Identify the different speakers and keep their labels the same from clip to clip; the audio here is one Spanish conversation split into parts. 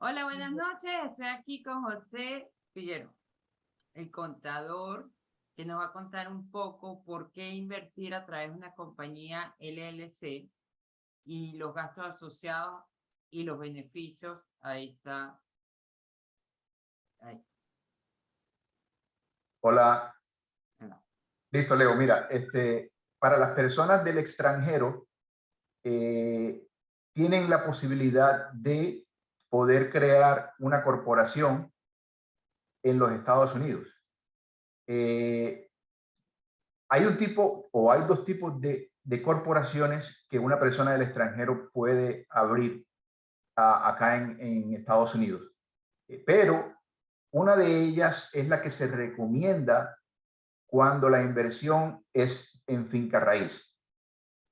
Speaker 1: Hola, buenas noches. Estoy aquí con José Figueroa, el contador, que nos va a contar un poco por qué invertir a través de una compañía LLC y los gastos asociados y los beneficios. Ahí está. Ahí.
Speaker 2: Hola,
Speaker 1: No.
Speaker 2: listo, Leo. Mira, para las personas del extranjero tienen la posibilidad de poder crear una corporación en los Estados Unidos. Hay un tipo o hay dos tipos de corporaciones que una persona del extranjero puede abrir acá en Estados Unidos. Pero una de ellas es la que se recomienda cuando la inversión es en finca raíz.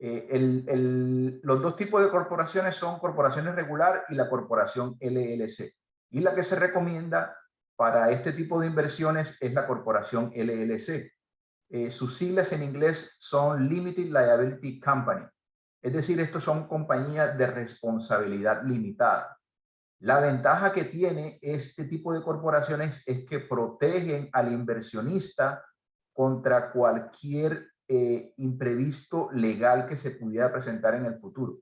Speaker 2: Los dos tipos de corporaciones son corporaciones regular y la corporación LLC. Y la que se recomienda para este tipo de inversiones es la corporación LLC. Sus siglas en inglés son Limited Liability Company. Es decir, estos son compañías de responsabilidad limitada. La ventaja que tiene este tipo de corporaciones es que protegen al inversionista contra cualquier imprevisto legal que se pudiera presentar en el futuro.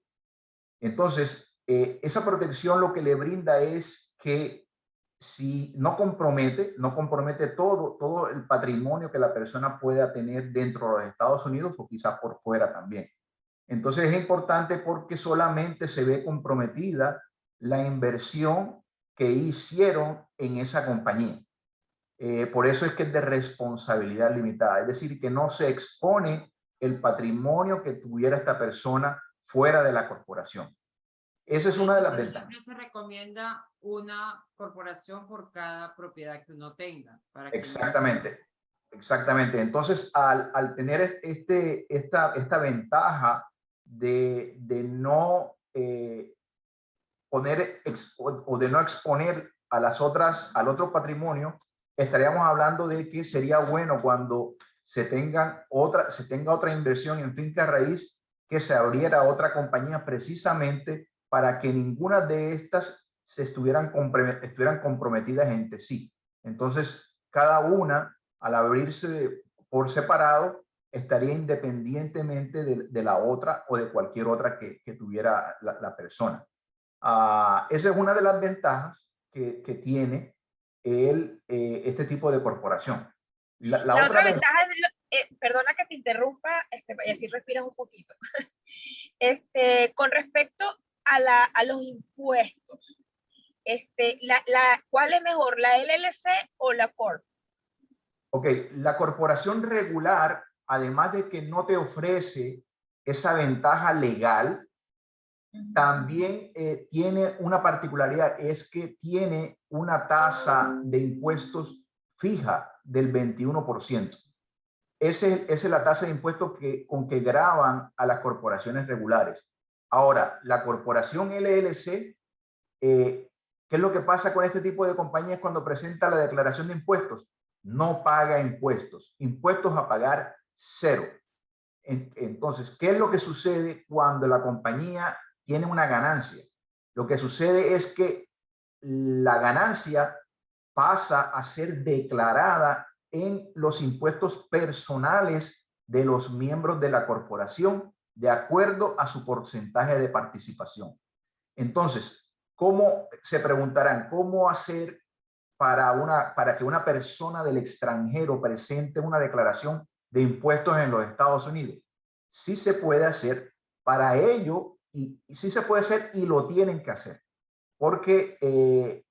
Speaker 2: Entonces, esa protección lo que le brinda es que si no compromete todo el patrimonio que la persona pueda tener dentro de los Estados Unidos o quizás por fuera también. Entonces es importante porque solamente se ve comprometida la inversión que hicieron en esa compañía. Por eso es que es de responsabilidad limitada, es decir, que no se expone el patrimonio que tuviera esta persona fuera de la corporación. Esa es
Speaker 1: Por
Speaker 2: una
Speaker 1: eso
Speaker 2: de las
Speaker 1: que
Speaker 2: ventajas.
Speaker 1: siempre se recomienda una corporación por cada propiedad que uno tenga, para que no se...
Speaker 2: Exactamente, exactamente. Entonces, al tener esta ventaja de no o de no exponer a las otras, al otro patrimonio, estaríamos hablando de que sería bueno cuando se tenga otra inversión en finca raíz, que se abriera otra compañía precisamente para que ninguna de estas estuvieran comprometidas entre sí. Entonces, cada una, al abrirse por separado, estaría independientemente de la otra o de cualquier otra que tuviera la persona. Esa es una de las ventajas que tiene este tipo de corporación. La
Speaker 3: La
Speaker 2: otra
Speaker 3: otra
Speaker 2: ventaja,
Speaker 3: ventaja es, perdona que te interrumpa, y así respiras un poquito. Con respecto a los impuestos, ¿cuál es mejor, la LLC o la Corp?
Speaker 2: ok, la corporación regular, además de que no te ofrece esa ventaja legal, también tiene una particularidad, es que tiene una tasa de impuestos fija del 21%. Esa es la tasa de impuestos con que graban a las corporaciones regulares. Ahora, la corporación LLC, ¿qué es lo que pasa con este tipo de compañías cuando presenta la declaración de impuestos? No paga impuestos, impuestos a pagar cero. Entonces, ¿qué es lo que sucede cuando la compañía tiene una ganancia? Lo que sucede es que la ganancia pasa a ser declarada en los impuestos personales de los miembros de la corporación de acuerdo a su porcentaje de participación. Entonces, ¿cómo se preguntarán? ¿Cómo hacer para que una persona del extranjero presente una declaración de impuestos en los Estados Unidos? Sí se puede hacer para ello y sí se puede hacer y lo tienen que hacer. Porque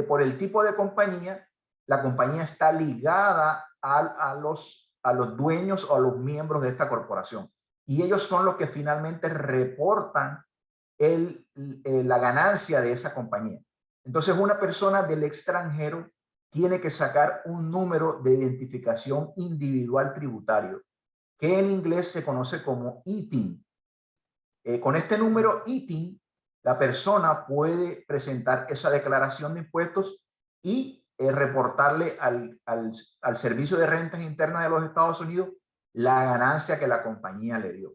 Speaker 2: por el tipo de compañía, la compañía está ligada a los dueños o a los miembros de esta corporación. Y ellos son los que finalmente reportan la ganancia de esa compañía. Entonces, una persona del extranjero tiene que sacar un número de identificación individual tributario, que en inglés se conoce como ITIN. Con este número ITIN, la persona puede presentar esa declaración de impuestos y reportarle al Servicio de Rentas Internas de los Estados Unidos la ganancia que la compañía le dio.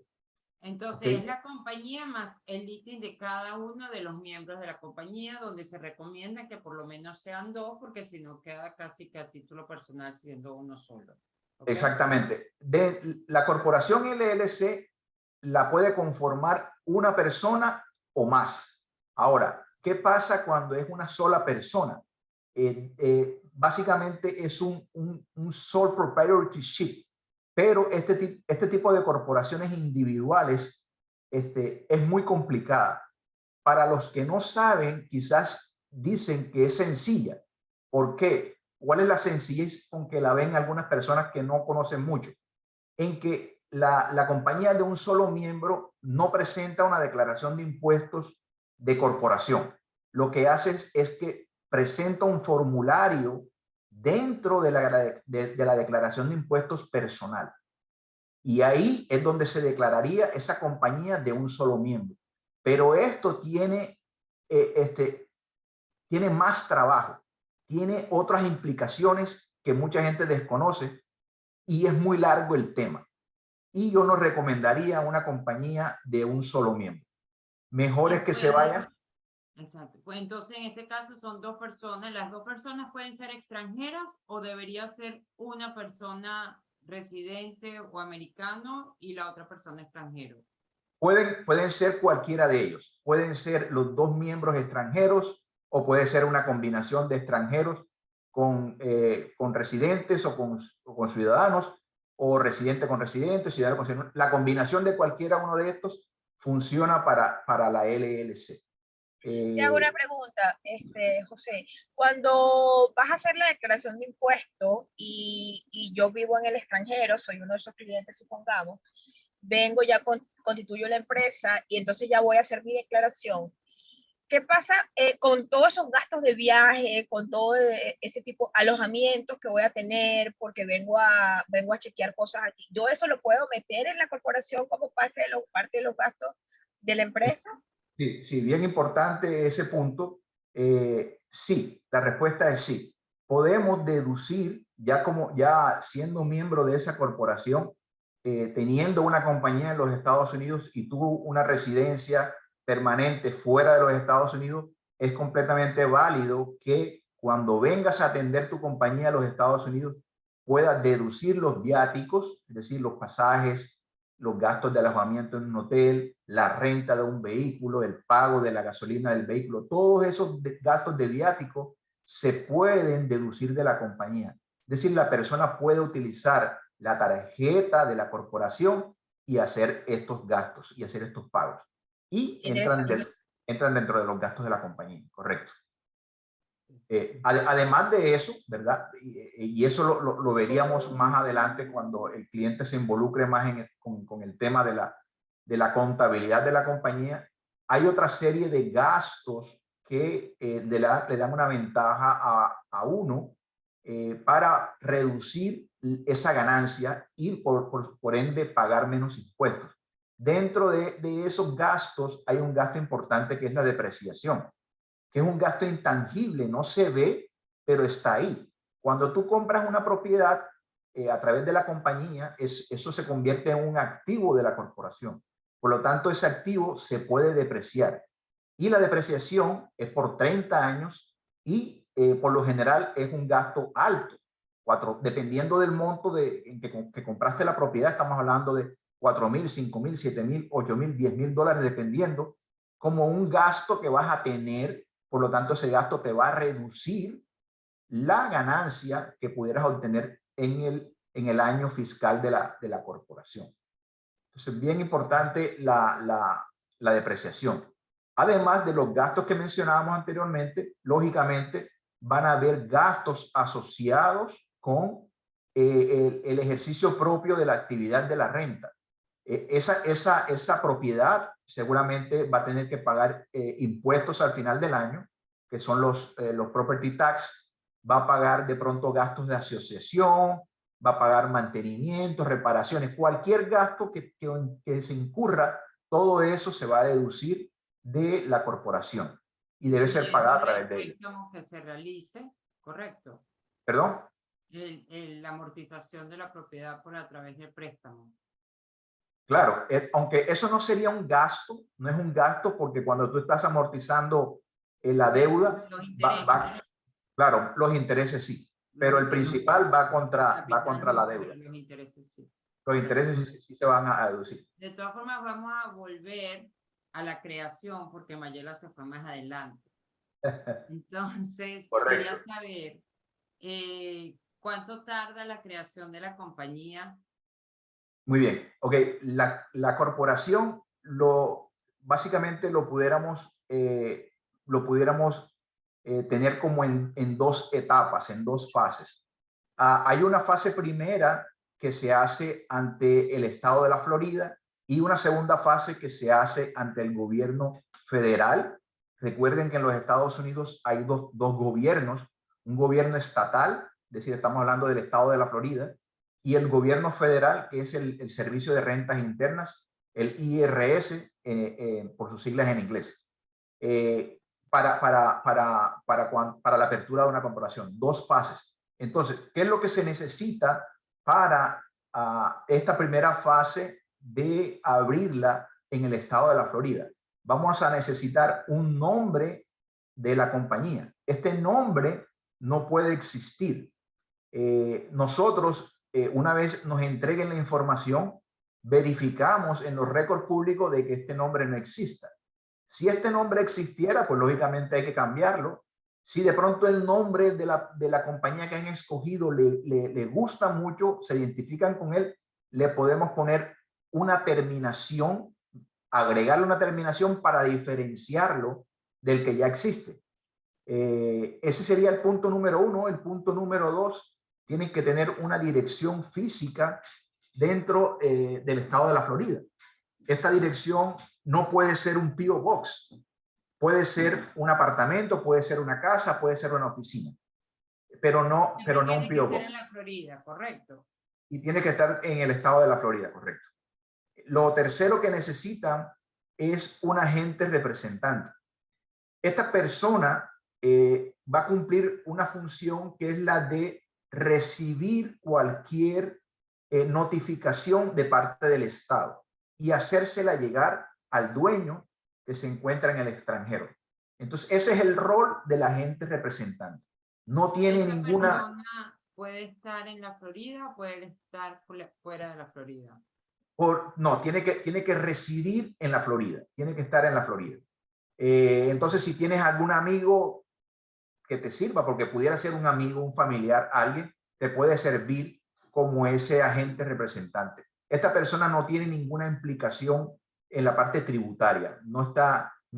Speaker 1: Entonces,
Speaker 2: ¿ok?
Speaker 1: es la compañía más el listing de cada uno de los miembros de la compañía, donde se recomienda que por lo menos sean dos, porque si no queda casi que a título personal siendo uno solo. ¿Okay?
Speaker 2: Exactamente. De la corporación LLC la puede conformar una persona o más. Ahora, ¿qué pasa cuando es una sola persona? Básicamente es un sole proprietorship, pero este tipo de corporaciones individuales es muy complicada. Para los que no saben, quizás dicen que es sencilla. ¿Por qué? ¿Cuál es la sencillez con que la ven algunas personas que no conocen mucho? En que la compañía de un solo miembro no presenta una declaración de impuestos de corporación. Lo que hace es que presenta un formulario dentro de la declaración de impuestos personal. Y ahí es donde se declararía esa compañía de un solo miembro. Pero esto tiene más trabajo, tiene otras implicaciones que mucha gente desconoce y es muy largo el tema. Y yo no recomendaría una compañía de un solo miembro. Mejor
Speaker 1: Y
Speaker 2: es que se vayan.
Speaker 1: exacto. Pues entonces, en este caso son dos personas. ¿Las dos personas pueden ser extranjeras o debería ser una persona residente o americano y la otra persona extranjero?
Speaker 2: Pueden ser cualquiera de ellos. Pueden ser los dos miembros extranjeros o puede ser una combinación de extranjeros con residentes o con ciudadanos, o residente con residente, ciudadano con ciudadano. La combinación de cualquiera uno de estos funciona para la LLC.
Speaker 3: Te hago una pregunta, José. Cuando vas a hacer la declaración de impuestos y yo vivo en el extranjero, soy uno de esos clientes, supongamos, vengo, ya constituyo la empresa y entonces ya voy a hacer mi declaración. ¿Qué pasa con todos esos gastos de viaje, con todo ese tipo de alojamientos que voy a tener porque vengo a chequear cosas aquí? ¿Yo eso lo puedo meter en la corporación como parte de los gastos de la empresa?
Speaker 2: Sí, sí, bien importante ese punto. Sí, la respuesta es sí. Podemos deducir, ya siendo miembro de esa corporación, teniendo una compañía en los Estados Unidos y tú una residencia permanente fuera de los Estados Unidos, es completamente válido que cuando vengas a atender tu compañía a los Estados Unidos puedas deducir los viáticos, es decir, los pasajes, los gastos de alojamiento en un hotel, la renta de un vehículo, el pago de la gasolina del vehículo, todos esos gastos de viático se pueden deducir de la compañía. Es decir, la persona puede utilizar la tarjeta de la corporación y hacer estos gastos y hacer estos pagos. Y entran dentro de los gastos de la compañía, correcto. Además de eso, ¿verdad? Y eso lo veríamos más adelante cuando el cliente se involucre más con el tema de la contabilidad de la compañía. Hay otra serie de gastos que le dan una ventaja a uno para reducir esa ganancia y por ende pagar menos impuestos. Dentro de esos gastos hay un gasto importante que es la depreciación, que es un gasto intangible, no se ve, pero está ahí. Cuando tú compras una propiedad a través de la compañía, eso se convierte en un activo de la corporación. Por lo tanto, ese activo se puede depreciar. Y la depreciación es por 30 años y por lo general es un gasto alto. Dependiendo del monto en que compraste la propiedad, estamos hablando de 4,000, 5,000, 7,000, 8,000, 10,000 dólares, dependiendo, como un gasto que vas a tener. Por lo tanto, ese gasto te va a reducir la ganancia que pudieras obtener en el año fiscal de la corporación. Entonces, bien importante la depreciación. Además de los gastos que mencionábamos anteriormente, lógicamente van a haber gastos asociados con el ejercicio propio de la actividad de la renta. Esa propiedad seguramente va a tener que pagar impuestos al final del año, que son los property tax. Va a pagar de pronto gastos de asociación, va a pagar mantenimiento, reparaciones, cualquier gasto que se incurra, todo eso se va a deducir de la corporación y debe ser pagada a través de ella.
Speaker 1: Que se realice, correcto.
Speaker 2: ¿Perdón?
Speaker 1: La amortización de la propiedad por a través del préstamo.
Speaker 2: Claro, aunque eso no sería un gasto, no es un gasto porque cuando tú estás amortizando la deuda,
Speaker 1: Los intereses.
Speaker 2: claro, los intereses sí, pero el principal va contra la deuda.
Speaker 1: Los intereses sí.
Speaker 2: Los intereses sí se van a deducir.
Speaker 1: De todas formas, vamos a volver a la creación porque Mayela se fue más adelante. Entonces, quería saber cuánto tarda la creación de la compañía.
Speaker 2: Muy bien, ok. La corporación básicamente lo pudiéramos tener como en dos etapas, en dos fases. Hay una fase primera que se hace ante el estado de la Florida y una segunda fase que se hace ante el gobierno federal. Recuerden que en los Estados Unidos hay dos gobiernos, un gobierno estatal, es decir, estamos hablando del estado de la Florida, y el gobierno federal, que es el Servicio de Rentas Internas, el IRS, por sus siglas en inglés, para la apertura de una corporación. Dos fases. Entonces, ¿qué es lo que se necesita para esta primera fase de abrirla en el estado de la Florida? Vamos a necesitar un nombre de la compañía. Este nombre no puede existir. Nosotros, una vez nos entreguen la información, verificamos en los récords públicos de que este nombre no exista. Si este nombre existiera, pues lógicamente hay que cambiarlo. Si de pronto el nombre de la compañía que han escogido le gusta mucho, se identifican con él, le podemos poner una terminación, agregarle una terminación para diferenciarlo del que ya existe. Ese sería el punto número uno. El punto número dos, tienen que tener una dirección física dentro del estado de la Florida. Esta dirección no puede ser un P.O. Box, puede ser un apartamento, puede ser una casa, puede ser una oficina, pero no un P.O. Box.
Speaker 1: En la Florida, correcto.
Speaker 2: Y tiene que estar en el estado de la Florida, correcto. Lo tercero que necesitan es un agente representante. Esta persona va a cumplir una función que es la de recibir cualquier notificación de parte del Estado y hacérsela llegar al dueño que se encuentra en el extranjero. Entonces, ese es el rol del agente representante. No tiene ninguna...
Speaker 1: persona puede estar en la Florida o puede estar fuera de la Florida.
Speaker 2: No, tiene que residir en la Florida. Tiene que estar en la Florida. Entonces, si tienes algún amigo que te sirva, porque pudiera ser un amigo, un familiar, alguien, te puede servir como ese agente representante. Esta persona no tiene ninguna implicación en la parte tributaria, no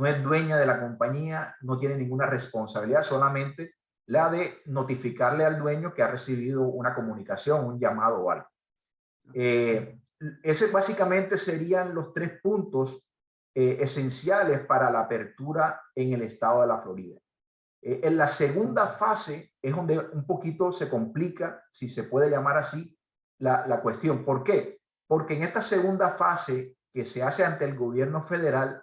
Speaker 2: es dueña de la compañía, no tiene ninguna responsabilidad, solamente la de notificarle al dueño que ha recibido una comunicación, un llamado o algo. Ese básicamente serían los tres puntos esenciales para la apertura en el estado de la Florida. En la segunda fase es donde un poquito se complica, si se puede llamar así, la cuestión. ¿Por qué? Porque en esta segunda fase que se hace ante el gobierno federal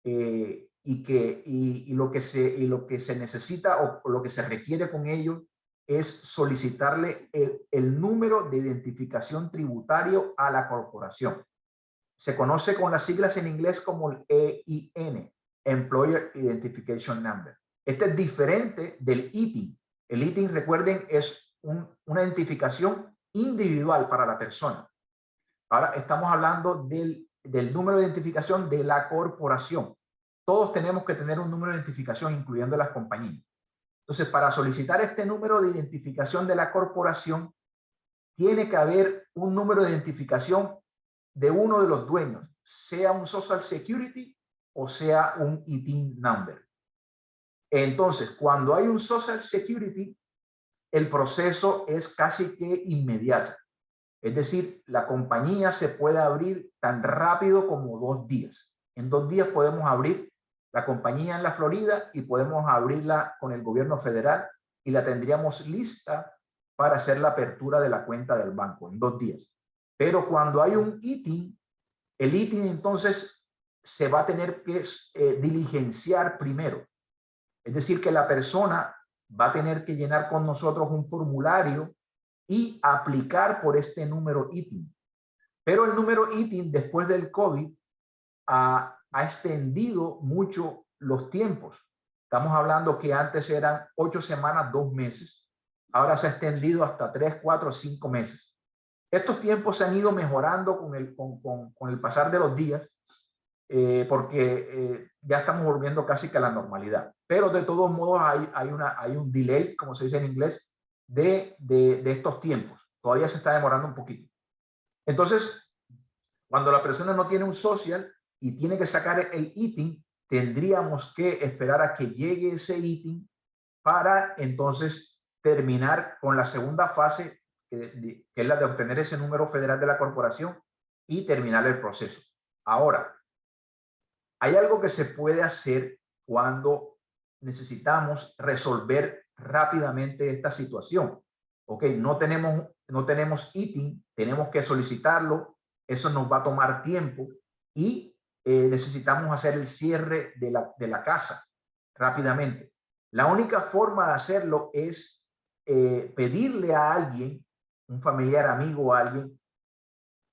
Speaker 2: y lo que se necesita o lo que se requiere con ellos es solicitarle el número de identificación tributario a la corporación. Se conoce con las siglas en inglés como el EIN, Employer Identification Number. Este es diferente del ITIN. El ITIN, recuerden, es una identificación individual para la persona. Ahora estamos hablando del número de identificación de la corporación. Todos tenemos que tener un número de identificación, incluyendo las compañías. Entonces, para solicitar este número de identificación de la corporación, tiene que haber un número de identificación de uno de los dueños, sea un Social Security o sea un ITIN number. Entonces, cuando hay un Social Security, el proceso es casi que inmediato. Es decir, la compañía se puede abrir tan rápido como 2 días. En 2 días podemos abrir la compañía en la Florida y podemos abrirla con el gobierno federal y la tendríamos lista para hacer la apertura de la cuenta del banco en 2 días. Pero cuando hay un ITIN, el ITIN entonces se va a tener que diligenciar primero. Es decir, que la persona va a tener que llenar con nosotros un formulario y aplicar por este número ITIN. Pero el número ITIN después del COVID ha extendido mucho los tiempos. Estamos hablando que antes eran 8 semanas, 2 meses. Ahora se ha extendido hasta 3, 4, 5 meses. Estos tiempos se han ido mejorando con el pasar de los días, porque ya estamos volviendo casi que a la normalidad. Pero de todos modos hay un delay, como se dice en inglés, de estos tiempos. Todavía se está demorando un poquito. Entonces, cuando la persona no tiene un social y tiene que sacar el ITIN, tendríamos que esperar a que llegue ese ITIN para entonces terminar con la segunda fase, que es la de obtener ese número federal de la corporación y terminar el proceso. Ahora, hay algo que se puede hacer cuando necesitamos resolver rápidamente esta situación. Ok, no tenemos ITIN, tenemos que solicitarlo, eso nos va a tomar tiempo y necesitamos hacer el cierre de la casa rápidamente. La única forma de hacerlo es pedirle a alguien, un familiar, amigo o alguien,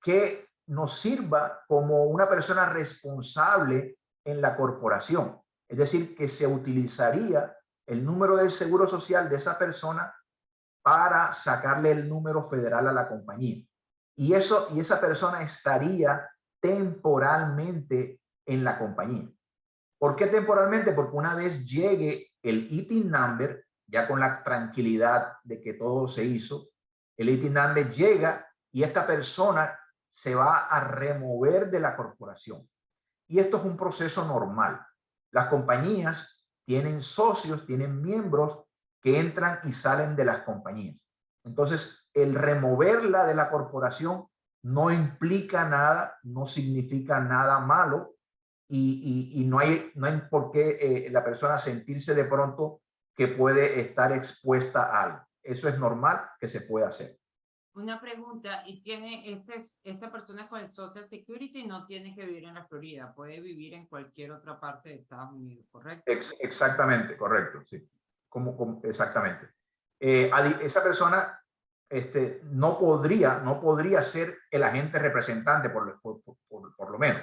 Speaker 2: que nos sirva como una persona responsable en la corporación. Es decir, que se utilizaría el número del seguro social de esa persona para sacarle el número federal a la compañía. Y esa persona estaría temporalmente en la compañía. ¿Por qué temporalmente? Porque una vez llegue el ITIN number, ya con la tranquilidad de que todo se hizo, el ITIN number llega y esta persona se va a remover de la corporación. Y esto es un proceso normal. Las compañías tienen socios, tienen miembros que entran y salen de las compañías. Entonces, el removerla de la corporación no implica nada, no significa nada malo y no hay por qué la persona sentirse de pronto que puede estar expuesta a algo. Eso es normal que se puede hacer.
Speaker 1: Una pregunta, y esta persona con el Social Security no tiene que vivir en la Florida, puede vivir en cualquier otra parte de Estados Unidos, ¿correcto?
Speaker 2: Exactamente, correcto, sí. Exactamente. Esa persona no podría ser el agente representante, por lo menos,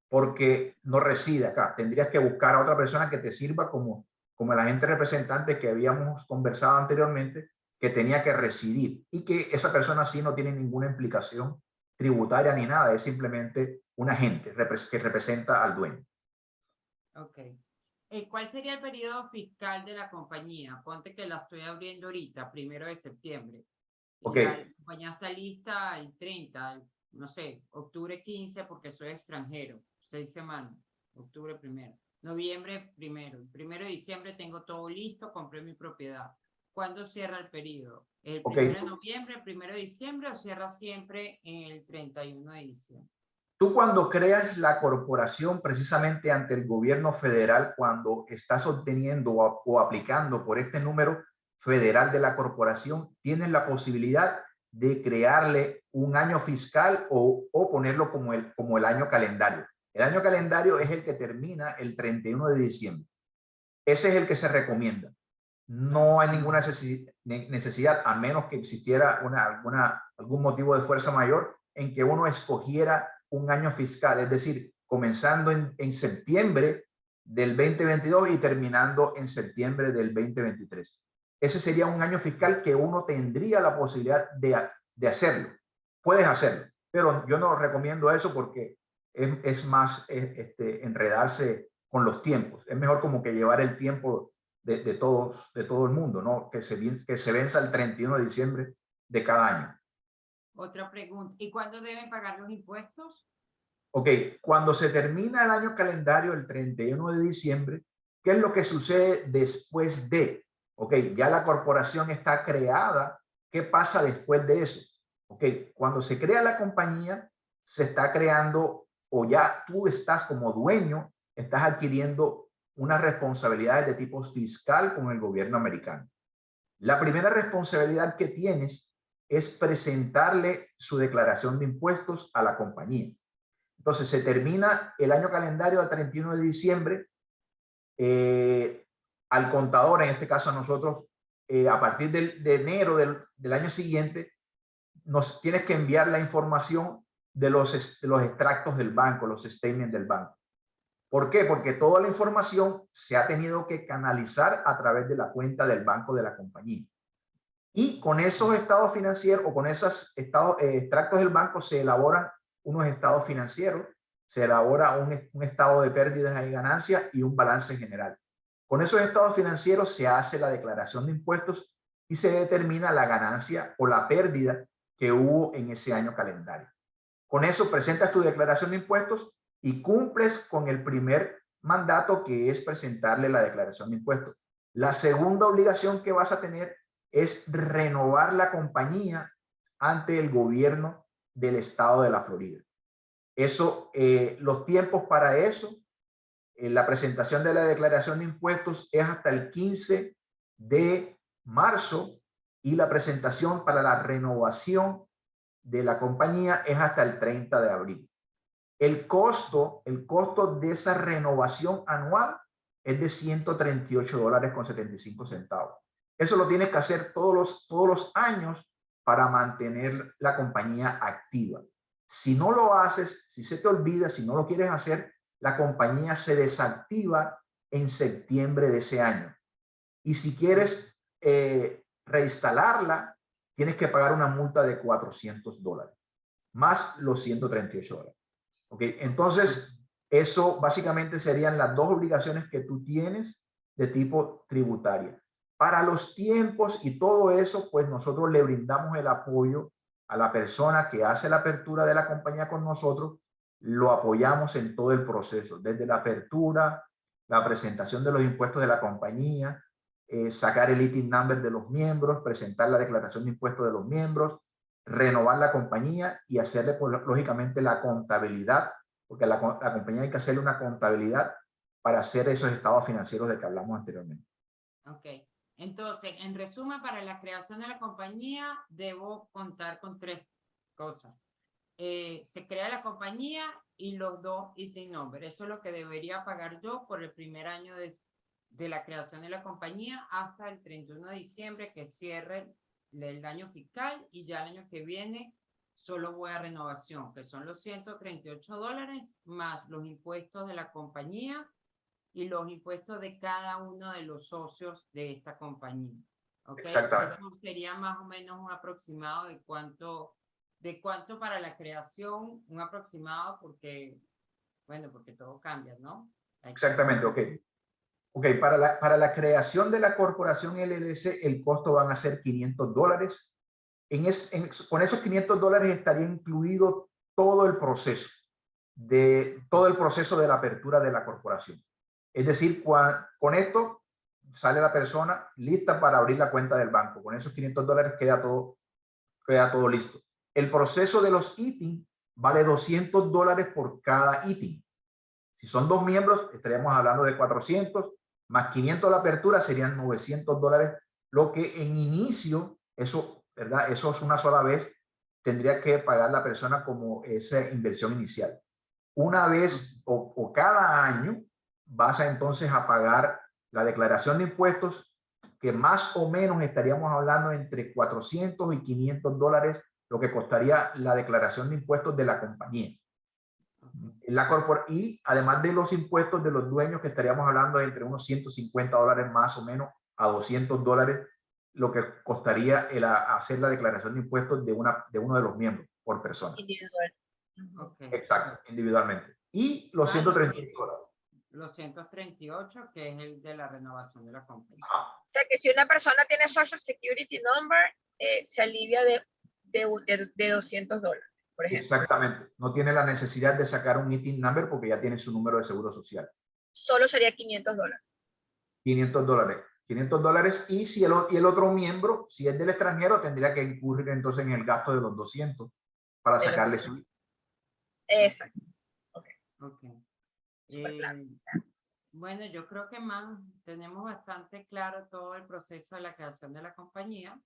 Speaker 2: porque no reside acá. Tendrías que buscar a otra persona que te sirva como el agente representante que habíamos conversado anteriormente, que tenía que residir, y que esa persona sí no tiene ninguna implicación tributaria ni nada, es simplemente un agente que representa al dueño.
Speaker 1: Ok. ¿Cuál sería el periodo fiscal de la compañía? Ponte que la estoy abriendo ahorita, 1 de septiembre.
Speaker 2: Okay.
Speaker 1: La compañía está lista el 30, no sé, octubre 15, porque soy extranjero, 6 semanas, octubre 1, noviembre 1, el 1 de diciembre tengo todo listo, compré mi propiedad. ¿Cuándo cierra el periodo? ¿El 1 de noviembre, el 1 de diciembre o cierra siempre el 31 de diciembre?
Speaker 2: Tú cuando creas la corporación precisamente ante el gobierno federal, cuando estás obteniendo o aplicando por este número federal de la corporación, tienes la posibilidad de crearle un año fiscal o ponerlo como el año calendario. El año calendario es el que termina el 31 de diciembre. Ese es el que se recomienda. No hay ninguna necesidad, a menos que existiera algún motivo de fuerza mayor, en que uno escogiera un año fiscal, es decir, comenzando en septiembre del 2022 y terminando en septiembre del 2023. Ese sería un año fiscal que uno tendría la posibilidad de hacerlo. Puedes hacerlo, pero yo no recomiendo eso porque es más enredarse con los tiempos. Es mejor como que llevar el tiempo de todo el mundo, ¿no? Que se venza el 31 de diciembre de cada año.
Speaker 1: Otra pregunta, ¿y cuándo deben pagar los impuestos?
Speaker 2: Ok, cuando se termina el año calendario, el 31 de diciembre, ¿qué es lo que sucede después de? Ok, ya la corporación está creada, ¿qué pasa después de eso? Ok, cuando se crea la compañía, se está creando, o ya tú estás como dueño, estás adquiriendo unas responsabilidades de tipo fiscal con el gobierno americano. La primera responsabilidad que tienes es presentarle su declaración de impuestos a la compañía. Entonces se termina el año calendario al 31 de diciembre. Al contador, en este caso a nosotros, a partir de enero del año siguiente, nos tienes que enviar la información de los extractos del banco, los statements del banco. ¿Por qué? Porque toda la información se ha tenido que canalizar a través de la cuenta del banco de la compañía. Y con esos estados financieros o con esos extractos del banco se elaboran unos estados financieros, se elabora un estado de pérdidas y ganancias y un balance general. Con esos estados financieros se hace la declaración de impuestos y se determina la ganancia o la pérdida que hubo en ese año calendario. Con eso presentas tu declaración de impuestos y cumples con el primer mandato, que es presentarle la declaración de impuestos. La segunda obligación que vas a tener es renovar la compañía ante el gobierno del estado de la Florida. Eso, los tiempos para eso, la presentación de la declaración de impuestos es hasta el 15 de marzo y la presentación para la renovación de la compañía es hasta el 30 de abril. El costo de esa renovación anual es de $138.75. Eso lo tienes que hacer todos los años para mantener la compañía activa. Si no lo haces, si se te olvida, si no lo quieres hacer, la compañía se desactiva en septiembre de ese año. Y si quieres reinstalarla, tienes que pagar una multa de $400 más los $138. ¿Ok? Entonces, eso básicamente serían las dos obligaciones que tú tienes de tipo tributaria. Para los tiempos y todo eso, pues nosotros le brindamos el apoyo a la persona que hace la apertura de la compañía con nosotros. Lo apoyamos en todo el proceso, desde la apertura, la presentación de los impuestos de la compañía, sacar el ITIN number de los miembros, presentar la declaración de impuestos de los miembros, renovar la compañía y hacerle, pues, lógicamente, la contabilidad, porque a la compañía hay que hacerle una contabilidad para hacer esos estados financieros de que hablamos anteriormente.
Speaker 1: Ok. Entonces, en resumen, para la creación de la compañía, debo contar con tres cosas. Se crea la compañía y los dos ITIN number. Eso es lo que debería pagar yo por el primer año de la creación de la compañía hasta el 31 de diciembre, que cierre el año fiscal, y ya el año que viene solo voy a renovación, que son los $138 más los impuestos de la compañía y los impuestos de cada uno de los socios de esta compañía. ¿Okay?
Speaker 2: Exactamente.
Speaker 1: Eso sería más o menos un aproximado de cuánto para la creación, un aproximado, porque, bueno, porque todo cambia, ¿no?
Speaker 2: Exactamente, ok. Ok, para la creación de la corporación LLC, el costo van a ser $500. Con esos $500 estaría incluido todo el proceso de la apertura de la corporación. Es decir, con esto sale la persona lista para abrir la cuenta del banco. Con esos $500 queda todo listo. El proceso de los ITIN vale $200 por cada ITIN. Si son 2 miembros, estaríamos hablando de 400, más 500 la apertura, serían $900, lo que en inicio, eso, ¿verdad? Eso es una sola vez, tendría que pagar la persona como esa inversión inicial. Una vez o cada año, vas entonces a pagar la declaración de impuestos, que más o menos estaríamos hablando entre $400 y $500, lo que costaría la declaración de impuestos de la compañía. Y además de los impuestos de los dueños, que estaríamos hablando de entre unos $150 más o menos a $200, lo que costaría hacer la declaración de impuestos de uno de los miembros por persona.
Speaker 3: Individual.
Speaker 1: Okay.
Speaker 2: Exacto, individualmente. Y los $138.
Speaker 1: Los 138, que es el de la renovación de la compañía.
Speaker 3: O sea, que si una persona tiene Social Security Number, se alivia de $200, por ejemplo.
Speaker 2: Exactamente. No tiene la necesidad de sacar un ITIN number porque ya tiene su número de seguro social.
Speaker 3: Solo sería $500.
Speaker 2: $500. $500. Y si el otro miembro, si es del extranjero, tendría que incurrir entonces en el gasto de los 200 para sacarle su.
Speaker 3: Exacto. Ok.
Speaker 1: Okay.
Speaker 3: Claro.
Speaker 1: Bueno, yo creo que más tenemos bastante claro todo el proceso de la creación de la compañía,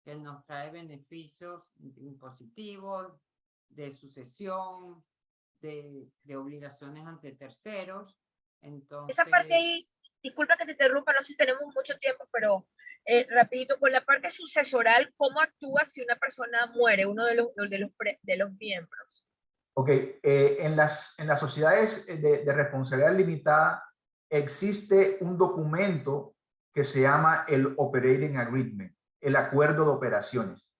Speaker 1: que nos trae beneficios impositivos, de sucesión, de obligaciones ante terceros. Entonces,
Speaker 3: Esa parte ahí, disculpa que te interrumpa, no sé si tenemos mucho tiempo, pero rapidito, con la parte sucesoral, ¿cómo actúa si una persona muere, uno de los miembros?
Speaker 2: Ok, en las sociedades de responsabilidad limitada existe un documento que se llama el Operating Agreement, el acuerdo de operaciones.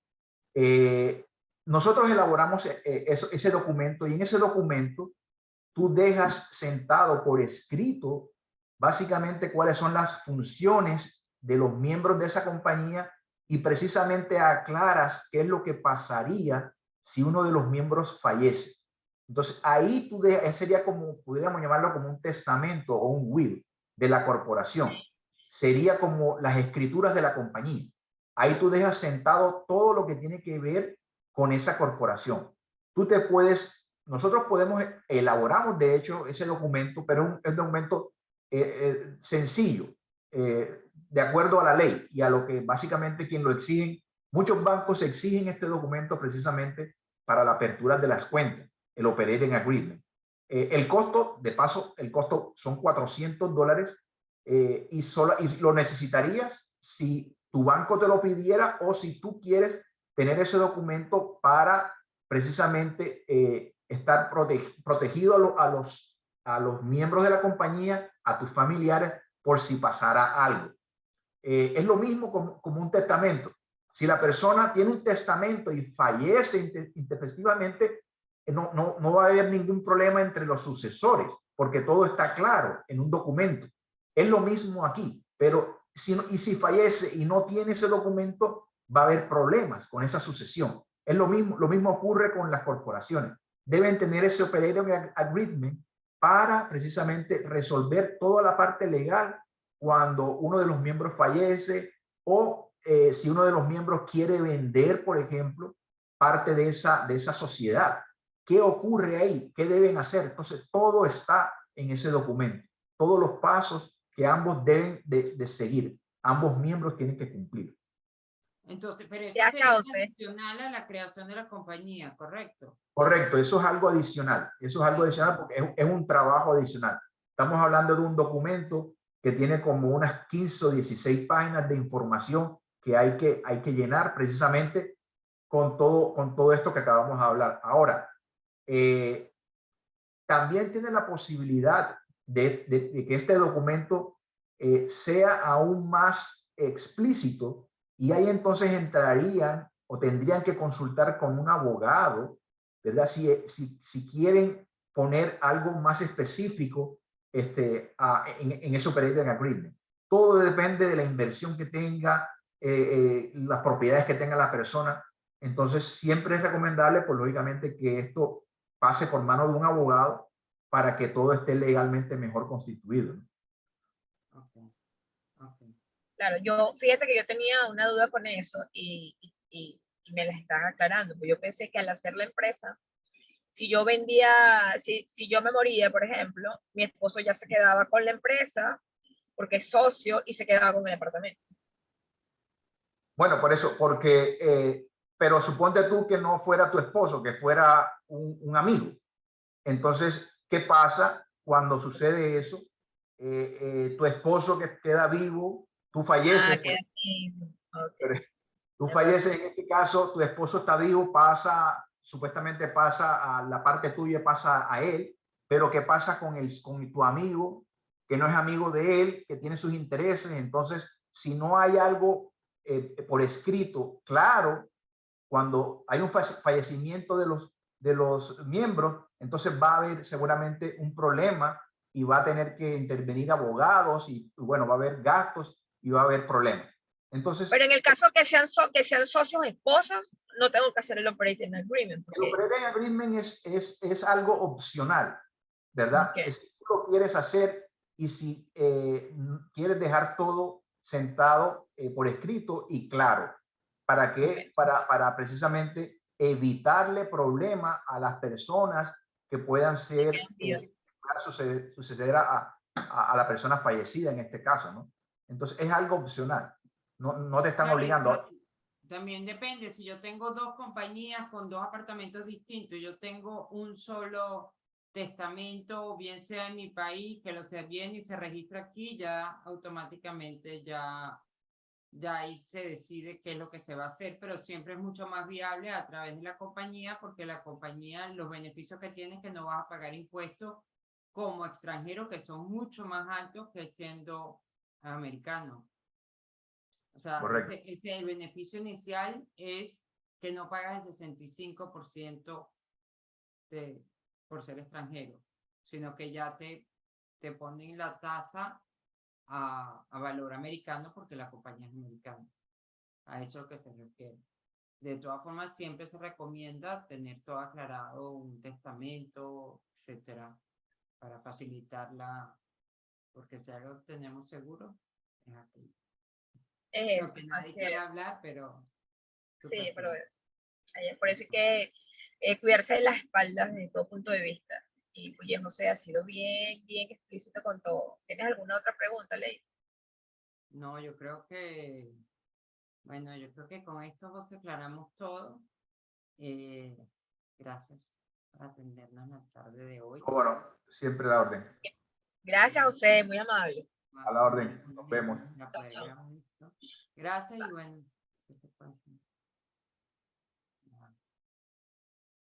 Speaker 2: Nosotros elaboramos ese documento, y en ese documento tú dejas sentado por escrito básicamente cuáles son las funciones de los miembros de esa compañía, y precisamente aclaras qué es lo que pasaría si uno de los miembros fallece. Entonces ahí sería como, pudiéramos llamarlo como un testamento o un will de la corporación. Sería como las escrituras de la compañía. Ahí tú dejas sentado todo lo que tiene que ver con esa corporación. Nosotros elaboramos de hecho ese documento, pero es un documento sencillo, de acuerdo a la ley y a lo que básicamente quien lo exigen. Muchos bancos exigen este documento precisamente para la apertura de las cuentas, el Operating Agreement. El costo, de paso, el costo son $400, y lo necesitarías si tu banco te lo pidiera o si tú quieres tener ese documento para precisamente estar protegido a los miembros de la compañía, a tus familiares, por si pasara algo. Es lo mismo como un testamento. Si la persona tiene un testamento y fallece intempestivamente, no va a haber ningún problema entre los sucesores, porque todo está claro en un documento. Es lo mismo aquí, pero si fallece y no tiene ese documento, va a haber problemas con esa sucesión. Es lo mismo ocurre con las corporaciones. Deben tener ese Operating Agreement para precisamente resolver toda la parte legal cuando uno de los miembros fallece, o si uno de los miembros quiere vender, por ejemplo, parte de esa sociedad. ¿Qué ocurre ahí? ¿Qué deben hacer? Entonces, todo está en ese documento. Todos los pasos que ambos deben de seguir. Ambos miembros tienen que cumplir.
Speaker 1: Entonces, pero eso
Speaker 3: Gracias,
Speaker 1: sería
Speaker 3: José.
Speaker 1: adicional a la creación de la compañía, ¿correcto?
Speaker 2: Correcto, eso es algo adicional. Eso es algo adicional porque es un trabajo adicional. Estamos hablando de un documento que tiene como unas 15 o 16 páginas de información que hay que llenar precisamente con todo esto que acabamos de hablar. Ahora, también tiene la posibilidad de que este documento sea aún más explícito, y ahí entonces entrarían o tendrían que consultar con un abogado, ¿verdad? Si quieren poner algo más específico en ese Operating Agreement. Todo depende de la inversión que tenga, las propiedades que tenga la persona. Entonces siempre es recomendable, pues lógicamente, que esto pase por mano de un abogado para que todo esté legalmente mejor constituido.
Speaker 1: Okay. Okay.
Speaker 3: Claro, fíjate que yo tenía una duda con eso y me la estás aclarando, porque yo pensé que al hacer la empresa, si yo vendía, si yo me moría, por ejemplo, mi esposo ya se quedaba con la empresa porque es socio y se quedaba con el apartamento.
Speaker 2: Bueno, por eso, pero suponte tú que no fuera tu esposo, que fuera un amigo. Entonces, ¿qué pasa cuando sucede eso? Tu esposo que queda vivo, tú falleces,
Speaker 3: Que sí.
Speaker 2: pero
Speaker 3: Okay.
Speaker 2: tú falleces, en este caso, tu esposo está vivo, supuestamente pasa a la parte tuya, pasa a él, pero ¿qué pasa con tu amigo, que no es amigo de él, que tiene sus intereses? Entonces, si no hay algo por escrito claro, cuando hay un fallecimiento de los miembros, entonces va a haber seguramente un problema y va a tener que intervenir abogados y bueno, va a haber gastos y va a haber problemas. Entonces,
Speaker 3: pero en el caso que sean socios esposos, no tengo que hacer el Operating Agreement.
Speaker 2: el Operating Agreement es algo opcional, ¿verdad?
Speaker 3: Okay.
Speaker 2: Si tú lo quieres hacer y si quieres dejar todo sentado por escrito y claro, para precisamente evitarle problemas a las personas que puedan suceder a la persona fallecida en este caso, ¿no? Entonces es algo opcional, no te están
Speaker 1: Claro,
Speaker 2: obligando.
Speaker 1: también depende, si yo tengo dos compañías con dos apartamentos distintos, yo tengo un solo testamento, bien sea en mi país, que lo sea bien y se registra aquí, ya automáticamente ya ya ahí se decide qué es lo que se va a hacer, pero siempre es mucho más viable a través de la compañía, porque la compañía, los beneficios que tiene es que no vas a pagar impuestos como extranjero, que son mucho más altos que siendo americano. O sea,
Speaker 2: Correcto.
Speaker 1: el beneficio inicial es que no pagas el 65% por ser extranjero, sino que ya te ponen la tasa a valor americano porque la compañía es americana. A eso es lo que se refiere. De todas formas, siempre se recomienda tener todo aclarado, un testamento, etcétera, para facilitarla, porque si algo tenemos seguro, es aquello.
Speaker 3: Es
Speaker 1: Lo
Speaker 3: eso,
Speaker 1: que nadie
Speaker 3: así
Speaker 1: quiere
Speaker 3: es.
Speaker 1: hablar, pero
Speaker 3: Sí, pero
Speaker 1: sí.
Speaker 3: por eso hay que cuidarse de las espaldas desde todo punto de vista. Y pues José ha sido bien, bien explícito con todo. ¿Tienes alguna otra pregunta, Ley?
Speaker 1: No, yo creo que, bueno, yo creo que con esto, José, aclaramos todo. Gracias por atendernos la tarde de hoy.
Speaker 2: Bueno, siempre a la orden.
Speaker 3: Gracias, José, muy amable.
Speaker 2: A la orden. Nos vemos.
Speaker 1: Para
Speaker 3: Chao,
Speaker 1: poder
Speaker 3: chao.
Speaker 1: grabar esto. Gracias y bueno.